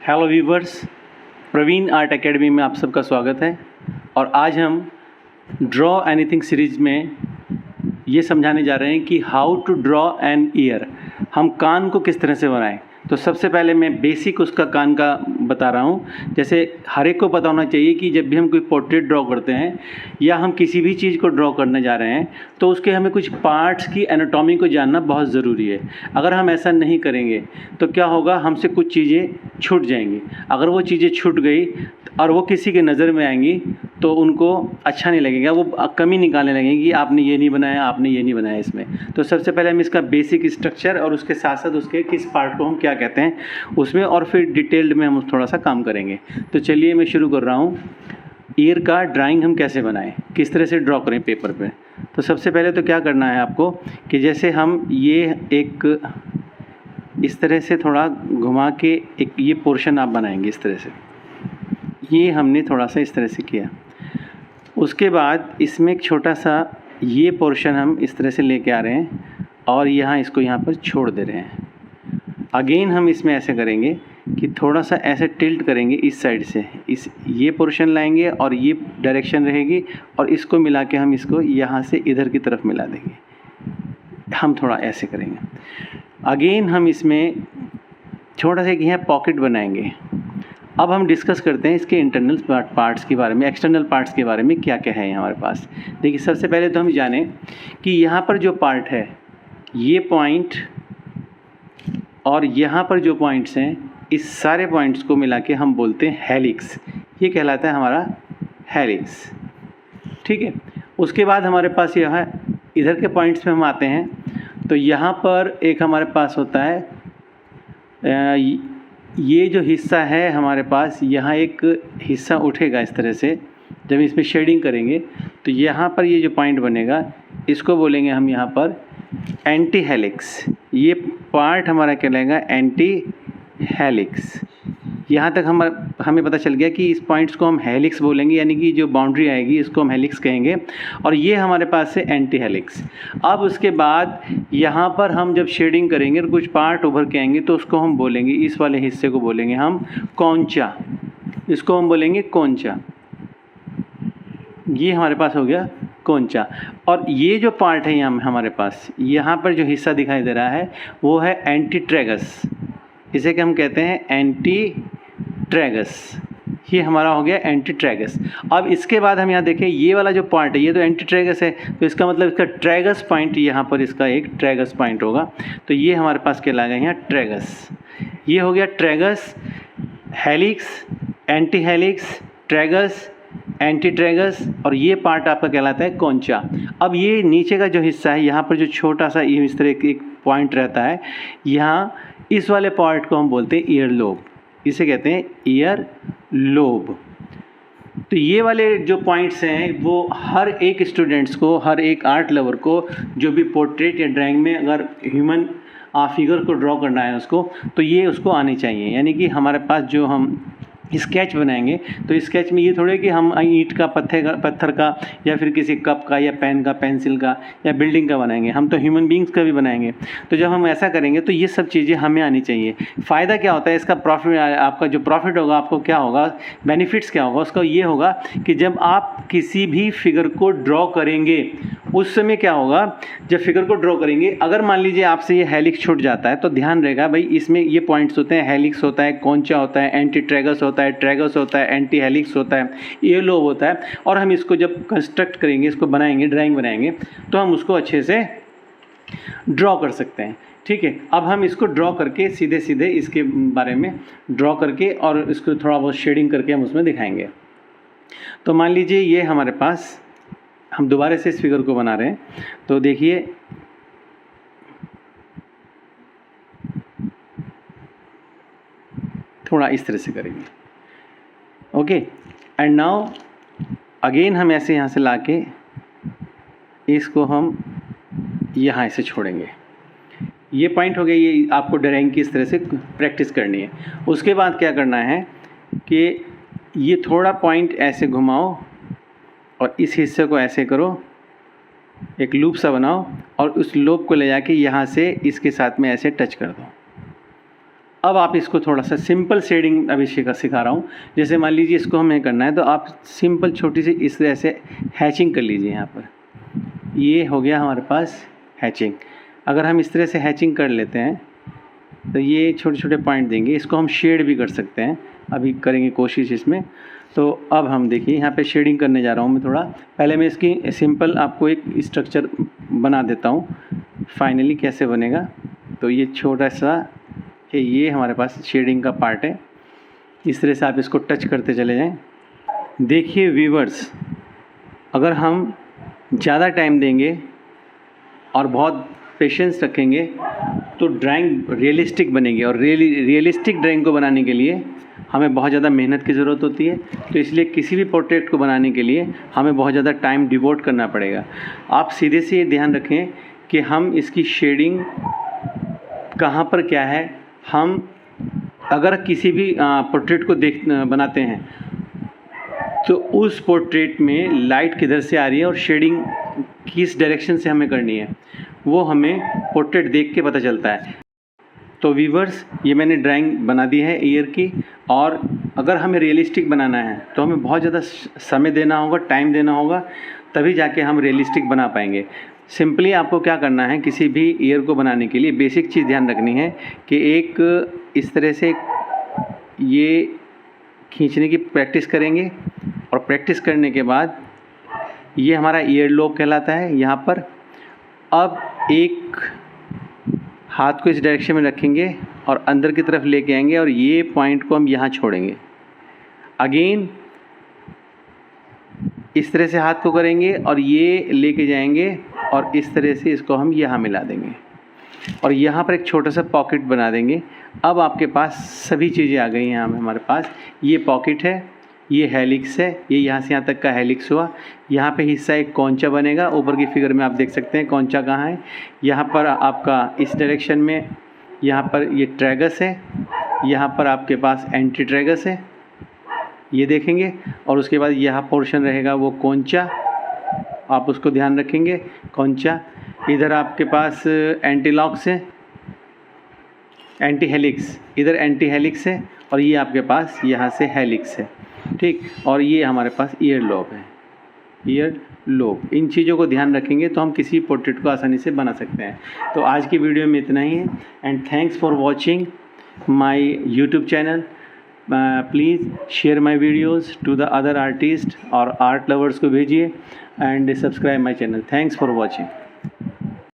Hello viewers, Praveen art academy में आप सबका स्वागत है। और आज हम ड्रॉ एनीथिंग सीरीज में ये समझाने जा रहे हैं कि how to draw an ear. हम कान को किस तरह से बनाएं। तो सबसे पहले मैं बेसिक उसका कान का बता रहा हूँ। जैसे हर एक को पता होना चाहिए कि जब भी हम कोई पोर्ट्रेट ड्रॉ करते हैं या हम किसी भी चीज़ को ड्रॉ करने जा रहे हैं तो उसके हमें कुछ पार्ट्स की एनाटॉमी को जानना बहुत ज़रूरी है। अगर हम ऐसा नहीं करेंगे तो क्या होगा, हमसे कुछ चीज़ें छूट जाएंगी। अगर वो चीज़ें छूट गई और वो किसी के नज़र में आएंगी तो उनको अच्छा नहीं लगेगा, वो कमी निकालने लगेंगे कि आपने ये नहीं बनाया, आपने ये नहीं बनाया इसमें। तो सबसे पहले हम इसका बेसिक स्ट्रक्चर और उसके साथ साथ उसके किस पार्ट को हम क्या कहते हैं उसमें, और फिर डिटेल्ड में हम थोड़ा सा काम करेंगे। तो चलिए मैं शुरू कर रहा हूँ। ईयर का ड्राइंग हम कैसे बनाएं, किस तरह से ड्रॉ करें पेपर पे। तो सबसे पहले तो क्या करना है आपको कि जैसे हम ये एक इस तरह से थोड़ा घुमा के एक ये पोर्शन आप बनाएंगे इस तरह से। ये हमने थोड़ा सा इस तरह से किया। उसके बाद इसमें एक छोटा सा ये पोर्शन हम इस तरह से लेके आ रहे हैं और यहाँ इसको यहाँ पर छोड़ दे रहे हैं। अगेन हम इसमें ऐसे करेंगे कि थोड़ा सा ऐसे टिल्ट करेंगे इस साइड से, इस ये पोर्शन लाएंगे और ये डायरेक्शन रहेगी और इसको मिला के हम इसको यहाँ से इधर की तरफ मिला देंगे। हम थोड़ा ऐसे करेंगे। अगेन हम इसमें छोटा सा यहाँ पॉकेट बनाएंगे। अब हम डिस्कस करते हैं इसके इंटरनल पार्ट्स के बारे में, एक्सटर्नल पार्ट्स के बारे में क्या क्या है हमारे पास। देखिए सबसे पहले तो हम जानें कि यहाँ पर जो पार्ट है ये पॉइंट और यहाँ पर जो पॉइंट्स हैं इस सारे पॉइंट्स को मिला के हम बोलते हैं हेलिक्स। ये कहलाता है हमारा हेलिक्स, ठीक है। उसके बाद हमारे पास यह है, इधर के पॉइंट्स में हम आते हैं तो यहाँ पर एक हमारे पास होता है ये जो हिस्सा है हमारे पास, यहाँ एक हिस्सा उठेगा इस तरह से। जब इसमें शेडिंग करेंगे तो यहाँ पर ये जो पॉइंट बनेगा इसको बोलेंगे हम यहाँ पर एंटी हेलिक्स। ये पार्ट हमारा कहलाएगा एंटी हेलिक्स। यहाँ तक हमें पता चल गया कि इस पॉइंट्स को हम हेलिक्स बोलेंगे, यानी कि जो बाउंड्री आएगी इसको हम हेलिक्स कहेंगे। और ये हमारे पास है एंटी हेलिक्स। अब उसके बाद यहाँ पर हम जब शेडिंग करेंगे और कुछ पार्ट उभर के आएंगे तो उसको हम बोलेंगे, इस वाले हिस्से को बोलेंगे हम कौंचा। इसको हम बोलेंगे कौंचा। ये हमारे पास हो गया कौंचा। और ये जो पार्ट है यहाँ हमारे पास, यहाँ पर जो हिस्सा दिखाई दे रहा है वो है एंटी ट्रैगस। इसे कि हम कहते हैं एंटी ट्रैगस। ये हमारा हो गया एंटी ट्रैगस। अब इसके बाद हम यहाँ देखें ये वाला जो पॉइंट है ये तो एंटी ट्रैगस है, तो इसका मतलब इसका ट्रैगस पॉइंट यहाँ पर इसका एक ट्रैगस पॉइंट होगा। तो ये हमारे पास क्या लगा यहाँ ट्रैगस। ये हो गया tragus, helix, anti helix, tragus, anti tragus, और ये पार्ट आपका कहलाता है कौंचा। अब ये नीचे का जो हिस्सा है यहाँ पर जो छोटा सा ये इस तरह एक पॉइंट रहता है, यहाँ इस वाले पार्ट को हम बोलते हैं ईयर लोब। इसे कहते हैं ईयर लोब। तो ये वाले जो पॉइंट्स हैं वो हर एक स्टूडेंट्स को, हर एक आर्ट लवर को जो भी पोर्ट्रेट या ड्राइंग में अगर ह्यूमन फिगर को ड्रॉ करना है उसको, तो ये उसको आनी चाहिए। यानी कि हमारे पास जो हम स्केच बनाएंगे तो स्केच में ये थोड़े कि हम ईंट का, पत्थर का, या फिर किसी कप का, या पेन का, पेंसिल का, या बिल्डिंग का बनाएंगे। हम तो ह्यूमन बींग्स का भी बनाएंगे। तो जब हम ऐसा करेंगे तो ये सब चीज़ें हमें आनी चाहिए। फ़ायदा क्या होता है इसका, प्रॉफिट, आपका जो प्रॉफिट होगा आपको क्या होगा, बेनिफिट्स क्या होगा उसका, ये होगा कि जब आप किसी भी फिगर को ड्रॉ करेंगे उस समय क्या होगा, जब फिगर को ड्रॉ करेंगे अगर मान लीजिए आपसे ये हेलिक्स छूट जाता है तो ध्यान रहेगा भाई इसमें ये पॉइंट्स होते हैं, हेलिक्स होता है, कौंचा होता है, एंटी ट्रैगस होता है, ट्रैगस होता है, एंटी हेलिक्स होता है, ईयर लोब होता है। और हम इसको जब कंस्ट्रक्ट करेंगे, इसको बनाएंगे, ड्राइंग बनाएंगे तो हम उसको अच्छे से ड्रॉ कर सकते हैं, ठीक है। अब हम इसको ड्रॉ करके सीधे सीधे इसके बारे में ड्रॉ करके और इसको थोड़ा बहुत शेडिंग करके हम उसमें दिखाएंगे। तो मान लीजिए ये हमारे पास, हम दोबारा से इस फिगर को बना रहे हैं। तो देखिए थोड़ा इस तरह से करेंगे, ओके। एंड नाउ अगेन हम ऐसे यहाँ से लाके इसको हम यहाँ ऐसे छोड़ेंगे। ये पॉइंट हो गया, ये आपको ड्राइंग की इस तरह से प्रैक्टिस करनी है। उसके बाद क्या करना है कि ये थोड़ा पॉइंट ऐसे घुमाओ और इस हिस्से को ऐसे करो, एक लूप सा बनाओ और उस लूप को ले जाके यहाँ से इसके साथ में ऐसे टच कर दो। अब आप इसको थोड़ा सा सिंपल शेडिंग अभी सिखा रहा हूँ। जैसे मान लीजिए इसको हमें करना है तो आप सिंपल छोटी सी इस तरह से हैचिंग कर लीजिए। यहाँ पर ये हो गया हमारे पास हैचिंग। अगर हम इस तरह से हैचिंग कर लेते हैं तो ये छोटे छोटे पॉइंट देंगे। इसको हम शेड भी कर सकते हैं, अभी करेंगे कोशिश इसमें। तो अब हम देखिए यहाँ पे शेडिंग करने जा रहा हूँ मैं थोड़ा। पहले मैं इसकी सिंपल आपको एक स्ट्रक्चर बना देता हूँ फाइनली कैसे बनेगा। तो ये छोटा सा ये हमारे पास शेडिंग का पार्ट है। इस तरह से आप इसको टच करते चले जाएं। देखिए व्यूअर्स, अगर हम ज़्यादा टाइम देंगे और बहुत पेशेंस रखेंगे तो ड्राइंग रियलिस्टिक बनेगी, और रियलिस्टिक ड्राइंग को बनाने के लिए हमें बहुत ज़्यादा मेहनत की ज़रूरत होती है। तो इसलिए किसी भी पोर्ट्रेट को बनाने के लिए हमें बहुत ज़्यादा टाइम डिवोट करना पड़ेगा। आप सीधे से ये ध्यान रखें कि हम इसकी शेडिंग कहाँ पर क्या है। हम अगर किसी भी पोर्ट्रेट को बनाते हैं तो उस पोर्ट्रेट में लाइट किधर से आ रही है और शेडिंग किस डायरेक्शन से हमें करनी है, वो हमें पोर्ट्रेट देख के पता चलता है। तो व्यूअर्स, ये मैंने ड्राइंग बना दी है ईयर की, और अगर हमें रियलिस्टिक बनाना है तो हमें बहुत ज़्यादा समय देना होगा, टाइम देना होगा, तभी जाके हम रियलिस्टिक बना पाएंगे। सिंपली आपको क्या करना है, किसी भी ईयर को बनाने के लिए बेसिक चीज़ ध्यान रखनी है कि एक इस तरह से ये खींचने की प्रैक्टिस करेंगे, और प्रैक्टिस करने के बाद ये हमारा ईयर लोब कहलाता है। यहाँ पर अब एक हाथ को इस डायरेक्शन में रखेंगे और अंदर की तरफ लेके आएंगे, और ये पॉइंट को हम यहाँ छोड़ेंगे। अगेन इस तरह से हाथ को करेंगे और ये लेके जाएंगे, और इस तरह से इसको हम यहाँ मिला देंगे, और यहाँ पर एक छोटा सा पॉकेट बना देंगे। अब आपके पास सभी चीज़ें आ गई हैं। हमारे पास ये पॉकेट है, ये हेलिक्स है, ये यहाँ से यहाँ तक का हेलिक्स हुआ। यहाँ पे हिस्सा एक कौंचा बनेगा, ऊपर की फिगर में आप देख सकते हैं कौंचा कहाँ है। यहाँ पर आपका इस डायरेक्शन में यहाँ पर ये ट्रैगस है, यहाँ पर आपके पास एंटी ट्रैगस है, ये देखेंगे। और उसके बाद यहाँ पोर्शन रहेगा वो कौंचा, आप उसको ध्यान रखेंगे, कौंचा। इधर आपके पास एंटी लॉक्स है, एंटी हेलिक्स, इधर एंटी हेलिक्स है, और ये आपके पास यहाँ से हेलिक्स है, ठीक। और ये हमारे पास ईयर लोब है, ईयर लोब। इन चीज़ों को ध्यान रखेंगे तो हम किसी पोर्ट्रेट को आसानी से बना सकते हैं। तो आज की वीडियो में इतना ही है, and thanks for watching my YouTube channel. Please share my videos to the other artist और आर्ट लवर्स को भेजिए, and subscribe my channel. Thanks for watching.